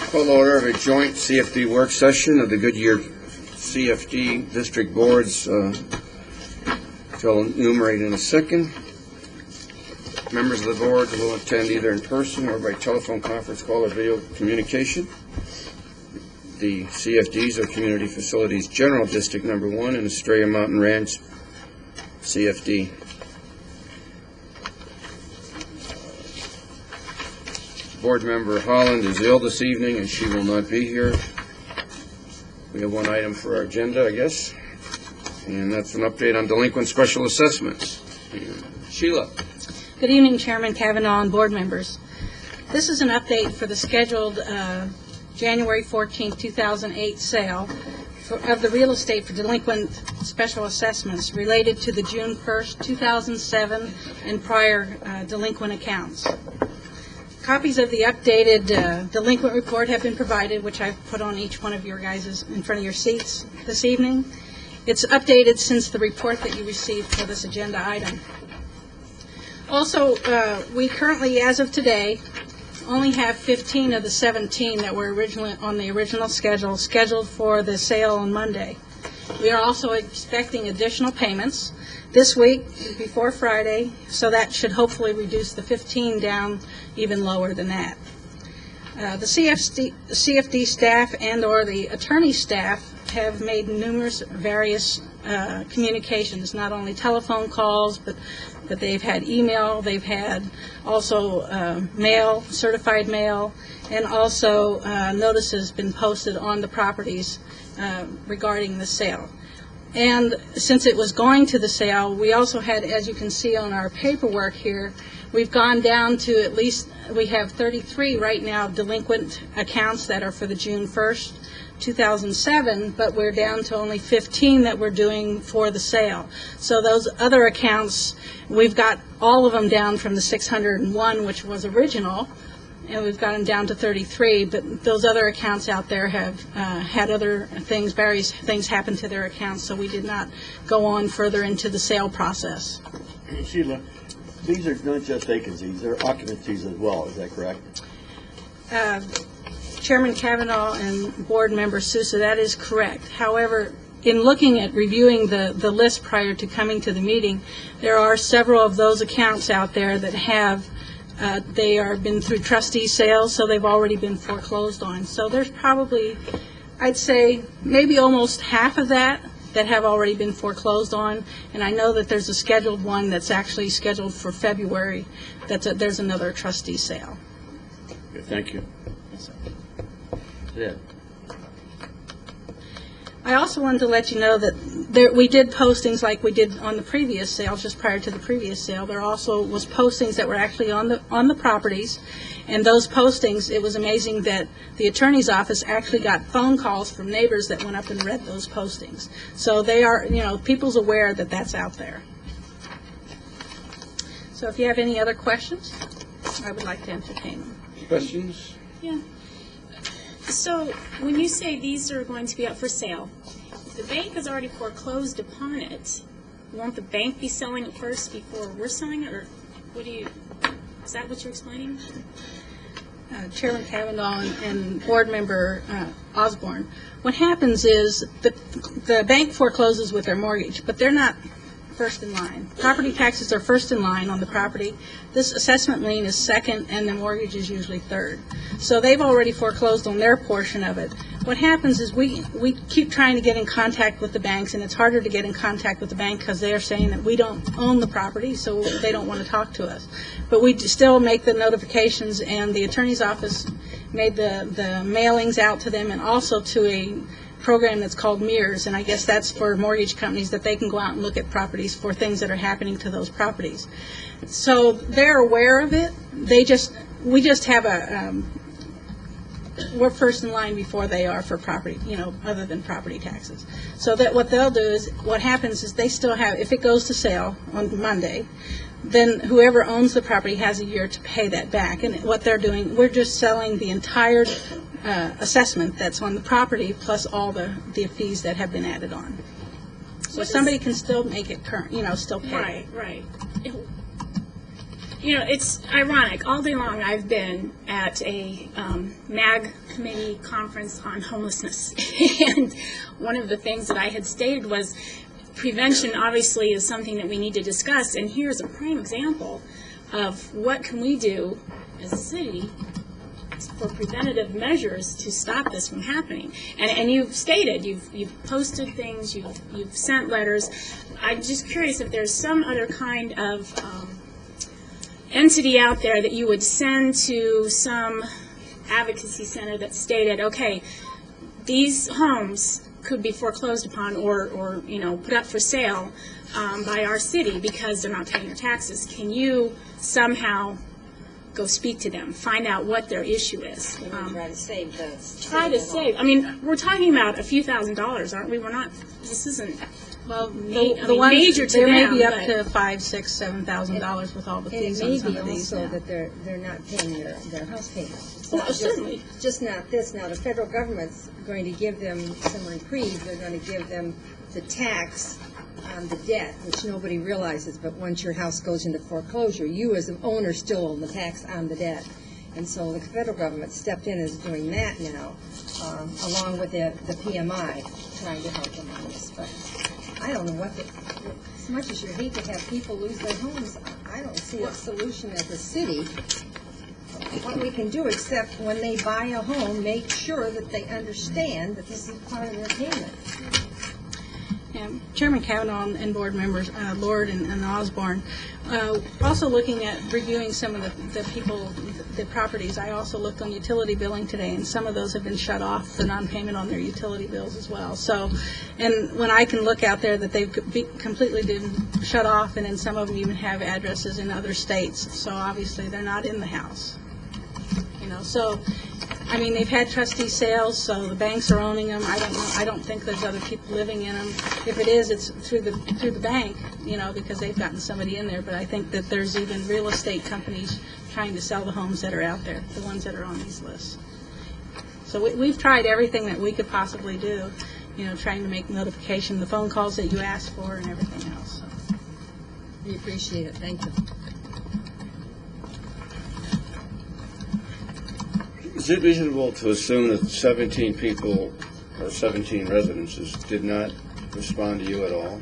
Full order of a joint CFD work session of the Goodyear CFD District Boards, which I'll enumerate in a second. Members of the board will attend either in person or by telephone conference call or video communication. The CFDs are Community Facilities General District Number 1 and Estrella Mountain Ranch CFD. Board member Holland is ill this evening and she will not be here. We have one item for our agenda, I guess, and that's an update on delinquent special assessments. Sheila. Good evening, Chairman Kavanaugh and board members. This is an update for the scheduled January 14, 2008 sale of the real estate for delinquent special assessments related to the June 1st, 2007 and prior delinquent accounts. Copies of the updated delinquent report have been provided, which I've put on each one of your guys in front of your seats this evening. It's updated since the report that you received for this agenda item. Also, we currently, as of today, only have 15 of the 17 that were originally on the original schedule scheduled for the sale on Monday. We are also expecting additional payments this week before Friday, so that should hopefully reduce the 15 down even lower than that. The CFD staff and or the attorney staff have made numerous various communications, not only telephone calls, but they've had email, they've had also mail, certified mail, and also notices been posted on the properties regarding the sale. And since it was going to the sale, we also had, as you can see on our paperwork here, we've gone down to at least, we have 33 right now delinquent accounts that are for the June 1st, 2007, but we're down to only 15 that we're doing for the sale. So those other accounts, we've got all of them down from the 601, which was original, and we've got them down to 33, but those other accounts out there have had other things, various things happen to their accounts, so we did not go on further into the sale process. Sheila, these are not just vacancies, they're occupancies as well, is that correct? Chairman Kavanaugh and Board Member Sousa, that is correct. However, in looking at reviewing the list prior to coming to the meeting, there are several of those accounts out there that have they are been through trustee sales, so they've already been foreclosed on. So there's probably, I'd say, maybe almost half of that have already been foreclosed on. And I know that there's a scheduled one that's actually scheduled for February. There's another trustee sale. Okay, thank you. Yes, sir. Yeah. I also wanted to let you know that we did postings like we did on the previous sale, just prior to the previous sale. There also was postings that were actually on the properties, and those postings, it was amazing that the attorney's office actually got phone calls from neighbors that went up and read those postings. So they are, people's aware that that's out there. So if you have any other questions, I would like to entertain them. Questions? Yeah. So when you say these are going to be up for sale, the bank has already foreclosed upon it. Won't the bank be selling it first before we're selling it, or is that what you're explaining? Chairman Kavanaugh and Board Member Osborne, what happens is the bank forecloses with their mortgage, but they're not first in line. Property taxes are first in line on the property. This assessment lien is second, and the mortgage is usually third. So they've already foreclosed on their portion of it. What happens is we keep trying to get in contact with the banks, and it's harder to get in contact with the bank because they are saying that we don't own the property, so they don't want to talk to us. But we still make the notifications, and the attorney's office made the mailings out to them, and also to a program that's called MIRS, and I guess that's for mortgage companies, that they can go out and look at properties for things that are happening to those properties. So they're aware of it. We just have we're first in line before they are for property, other than property taxes. So that what they'll do is, what happens is they still have, if it goes to sale on Monday, then whoever owns the property has a year to pay that back. And what they're doing, we're just selling the entire assessment that's on the property plus all the fees that have been added on. So somebody can still make it current, still pay. Right. You know, it's ironic. All day long, I've been at a MAG committee conference on homelessness, and one of the things that I had stated was prevention obviously is something that we need to discuss, and here's a prime example of what can we do as a city for preventative measures to stop this from happening. And you've stated, you've posted things, you've sent letters. I'm just curious if there's some other kind of entity out there that you would send to some advocacy center that stated, okay, these homes could be foreclosed upon or you know, put up for sale by our city because they're not paying their taxes. Can you somehow go speak to them, find out what their issue is? Try to save those. Try to save. I mean, we're talking about a few $1,000s, aren't we? We're not. This isn't. Well, the the ones, major to there may them, be up but- to $5,000, $6,000, $7,000 with all the And fees it on may some be of these. also Yeah. that they're not paying their house payment. It's Well, not just- certainly. Just not this. Now, the federal government's going to give them some reprieve. They're going to give them the tax on the debt, which nobody realizes, but once your house goes into foreclosure, you as an owner still own the tax on the debt. And so the federal government stepped in and is doing that now, along with the PMI, trying to help them on this. But I don't know what as much as you hate to have people lose their homes, I don't see a solution as a city, what we can do, except when they buy a home, make sure that they understand that this is part of their payment. Chairman Kavanaugh and board members, Lord and Osborne, also looking at reviewing some of the properties. I also looked on utility billing today, and some of those have been shut off for non-payment on their utility bills as well. So, and when I can look out there that they've completely been shut off, and then some of them even have addresses in other states, so obviously they're not in the house. You know, so I mean, they've had trustee sales, so the banks are owning them. I don't know. I don't think there's other people living in them. If it is, it's through the bank, you know, because they've gotten somebody in there. But I think that there's even real estate companies trying to sell the homes that are out there, the ones that are on these lists. So we've tried everything that we could possibly do, you know, trying to make notification, the phone calls that you asked for, and everything else. So. We appreciate it. Thank you. Is it reasonable to assume that 17 people or 17 residences did not respond to you at all?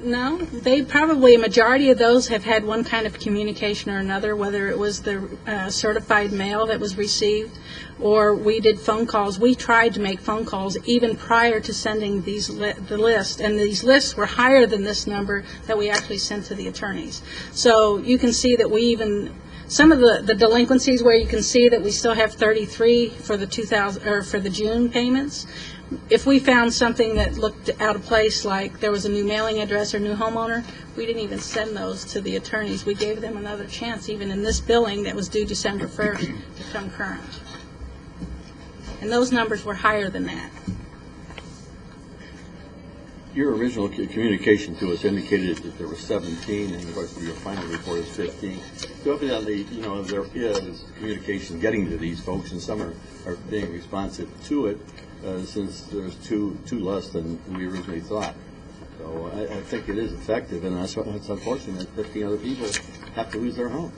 No, they probably, a majority of those have had one kind of communication or another, whether it was the certified mail that was received or we did phone calls. We tried to make phone calls even prior to sending the list, and these lists were higher than this number that we actually sent to the attorneys. So you can see that we even, some of the delinquencies where you can see that we still have 33 for the for the June payments. If we found something that looked out of place, like there was a new mailing address or new homeowner, we didn't even send those to the attorneys. We gave them another chance, even in this billing that was due December 1st, to come current. And those numbers were higher than that. Your original communication to us indicated that there were 17, and of course your final report is 15. So evidently, you know, there is communication getting to these folks, and some are being responsive to it, since there's two less than we originally thought. So I think it is effective, and it's unfortunate that 15 other people have to lose their home.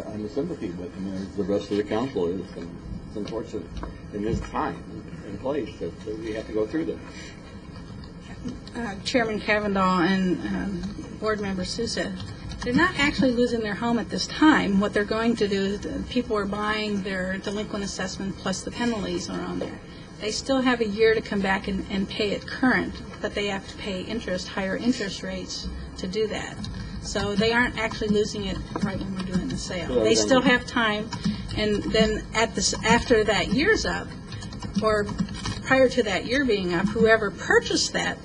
I'm in sympathy with them, as the rest of the council is, and it's unfortunate in this time and place that we have to go through this. Chairman Kavanaugh and Board Member Sousa, they're not actually losing their home at this time. What they're going to do is people are buying their delinquent assessment plus the penalties are on there. They still have a year to come back and pay it current, but they have to pay interest, higher interest rates to do that. So they aren't actually losing it right when we're doing the sale. They still have time, and then after that year's up, or prior to that year being up, whoever purchased that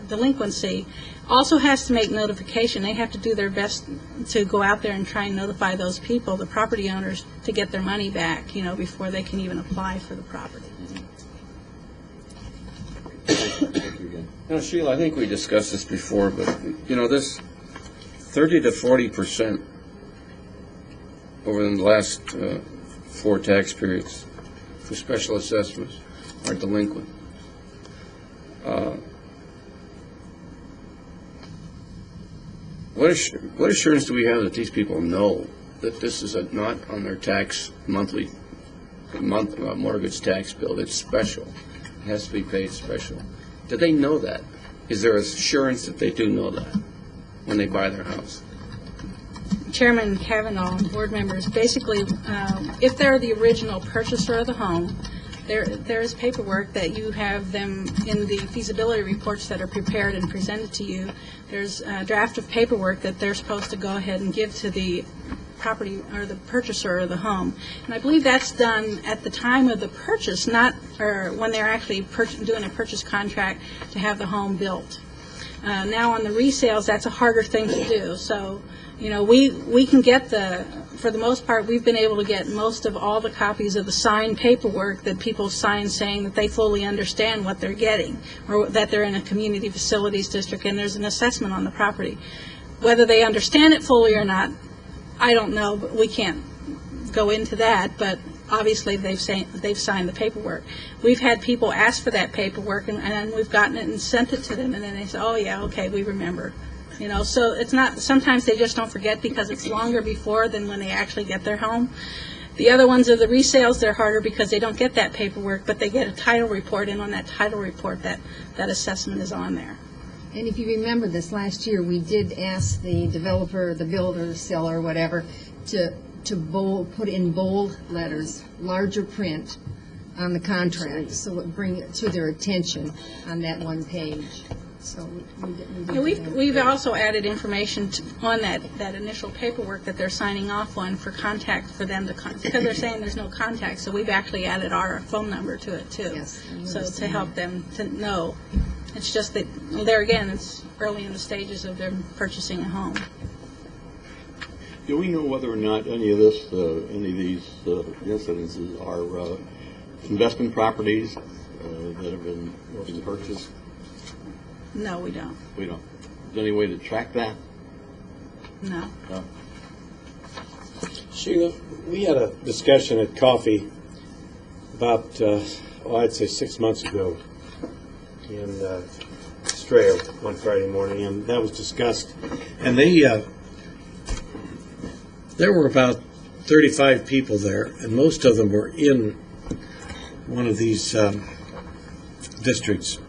delinquency also has to make notification. They have to do their best to go out there and try and notify those people, the property owners, to get their money back, you know, before they can even apply for the property. Thank you again. Now, Sheila, I think we discussed this before, but, you know, this 30 to 40% over the last 4 tax periods for special assessments are delinquent. What assurance do we have that these people know that this is not on their monthly mortgage tax bill? It's special. It has to be paid special. Do they know that? Is there assurance that they do know that when they buy their house? Chairman Kavanaugh and board members, basically, if they're the original purchaser of the home, there is paperwork that you have them in the feasibility reports that are prepared and presented to you. There's a draft of paperwork that they're supposed to go ahead and give to the property or the purchaser of the home. And I believe that's done at the time of the purchase, not or when they're actually doing a purchase contract to have the home built. Now on the resales, that's a harder thing to do. So, you know, we can get for the most part, we've been able to get most of all the copies of the signed paperwork that people sign saying that they fully understand what they're getting, or that they're in a community facilities district and there's an assessment on the property. Whether they understand it fully or not, I don't know, but we can't go into that, but obviously they've signed the paperwork. We've had people ask for that paperwork, and we've gotten it and sent it to them, and then they say, oh yeah, okay, we remember. You know, so it's not, sometimes they just don't forget because it's longer before than when they actually get their home. The other ones are the resales. They're harder because they don't get that paperwork, but they get a title report, and on that title report that assessment is on there. And if you remember this last year, we did ask the developer, the builder, the seller, whatever, to put in bold letters, larger print on the contract, so it bring it to their attention on that one page. So we've also added information on that initial paperwork that they're signing off on for contact for them to because they're saying there's no contact, so we've actually added our phone number to it too. Yes, so to help them to know. It's just that there again, it's early in the stages of them purchasing a home. Do we know whether or not any of these incidences are investment properties that have been purchased? No, we don't. We don't. Is there any way to track that? No. No. Sheila, we had a discussion at coffee about, I'd say 6 months ago in Estrella one Friday morning, and that was discussed. And there were about 35 people there, and most of them were in one of these districts.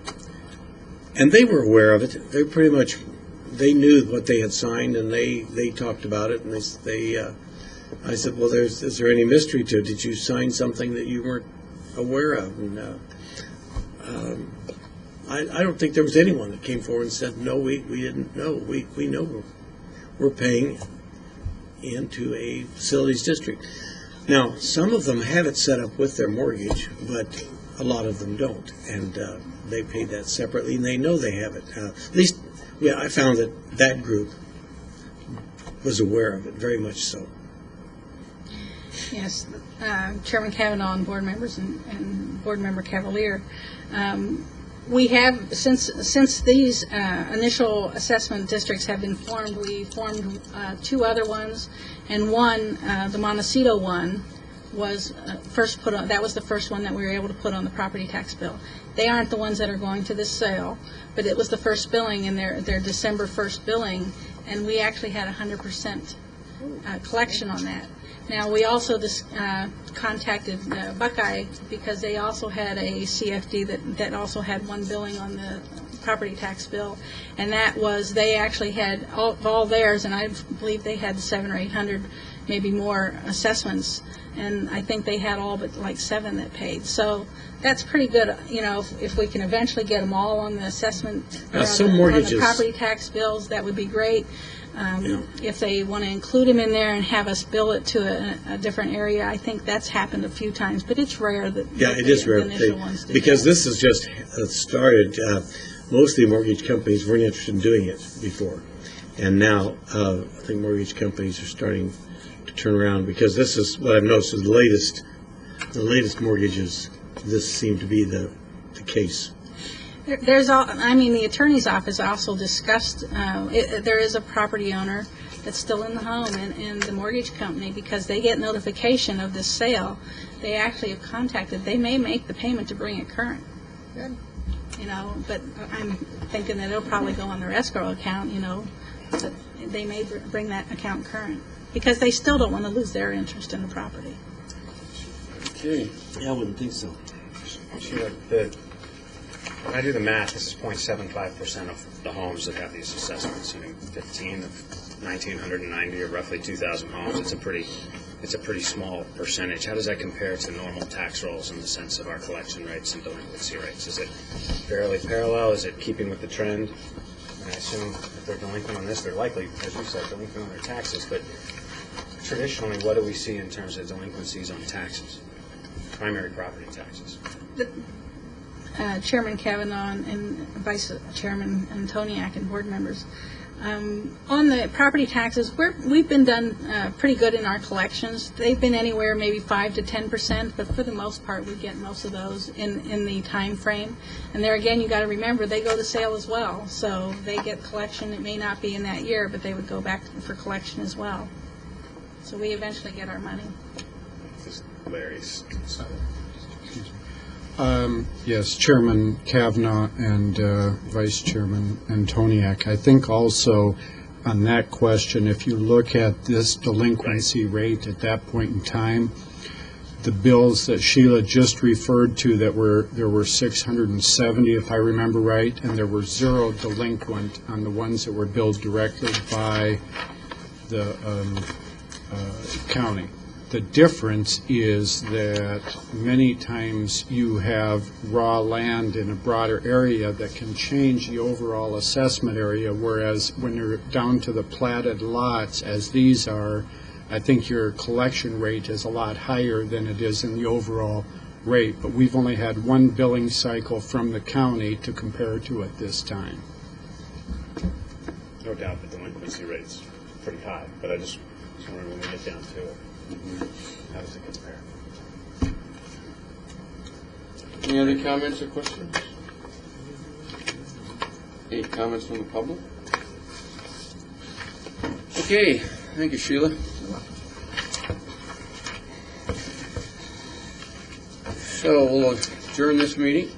And they were aware of it. They knew what they had signed, and they talked about it. And I said, well, is there any mystery to it? Did you sign something that you weren't aware of? And I don't think there was anyone that came forward and said, no, we didn't know. We know we're paying into a facilities district. Now, some of them have it set up with their mortgage, but a lot of them don't. And they paid that separately, and they know they have it. At least, I found that group was aware of it, very much so. Yes, Chairman Kavanaugh and board members and Board Member Cavalier, we have, since these initial assessment districts have been formed, we formed 2 other ones, and one, the Montecito one, was first put on. That was the first one that we were able to put on the property tax bill. They aren't the ones that are going to this sale, but it was the first billing in their December 1st billing, and we actually had 100% collection on that. Now, we also contacted Buckeye because they also had a CFD that also had one billing on the property tax bill, and that was, they actually had all theirs, and I believe they had 700 or 800, maybe more assessments, and I think they had all but like 7 that paid. So that's pretty good, you know, if we can eventually get them all on the assessment, or on the property tax bills, that would be great. If they want to include them in there and have us bill it to a different area, I think that's happened a few times, but it's rare that it is rare initial ones do because that. this has just started. Most of the mortgage companies weren't interested in doing it before, and now I think mortgage companies are starting to turn around because this is what I've noticed is the latest mortgages. This seemed to be the case. The attorney's office also discussed, there is a property owner that's still in the home, and the mortgage company, because they get notification of this sale, they actually have contacted, they may make the payment to bring it current. Good. You know, but I'm thinking that it'll probably go on their escrow account, you know. But they may bring that account current, because they still don't want to lose their interest in the property. Okay. Yeah, I wouldn't think so. When I do the math, this is 0.75% of the homes that have these assessments. 15 of 1,990 or roughly 2,000 homes. It's a pretty small percentage. How does that compare to normal tax rolls in the sense of our collection rates and delinquency rates? Is it fairly parallel? Is it keeping with the trend? And I assume if they're delinquent on this, they're likely, as you said, delinquent on their taxes. But traditionally, what do we see in terms of delinquencies on taxes, primary property taxes? Chairman Kavanaugh and Vice Chairman Antoniak and board members. On the property taxes, we've been done pretty good in our collections. They've been anywhere maybe 5 to 10%, but for the most part, we get most of those in the time frame. And there again, you got to remember they go to sale as well, so they get collection. It may not be in that year, but they would go back for collection as well. So we eventually get our money. Just varies. Yes, Chairman Kavanaugh and Vice Chairman Antoniak. I think also on that question, if you look at this delinquency rate at that point in time, the bills that Sheila just referred to, there were 670, if I remember right, and there were 0 delinquent on the ones that were billed directly by the county. The difference is that many times you have raw land in a broader area that can change the overall assessment area, whereas when you're down to the platted lots, as these are, I think your collection rate is a lot higher than it is in the overall rate. But we've only had one billing cycle from the county to compare to at this time. No doubt the delinquency rate's pretty high, but I just wondering when we get down to it, how does it compare? Any other comments or questions? Any comments from the public? Okay, thank you, Sheila. So we'll adjourn this meeting.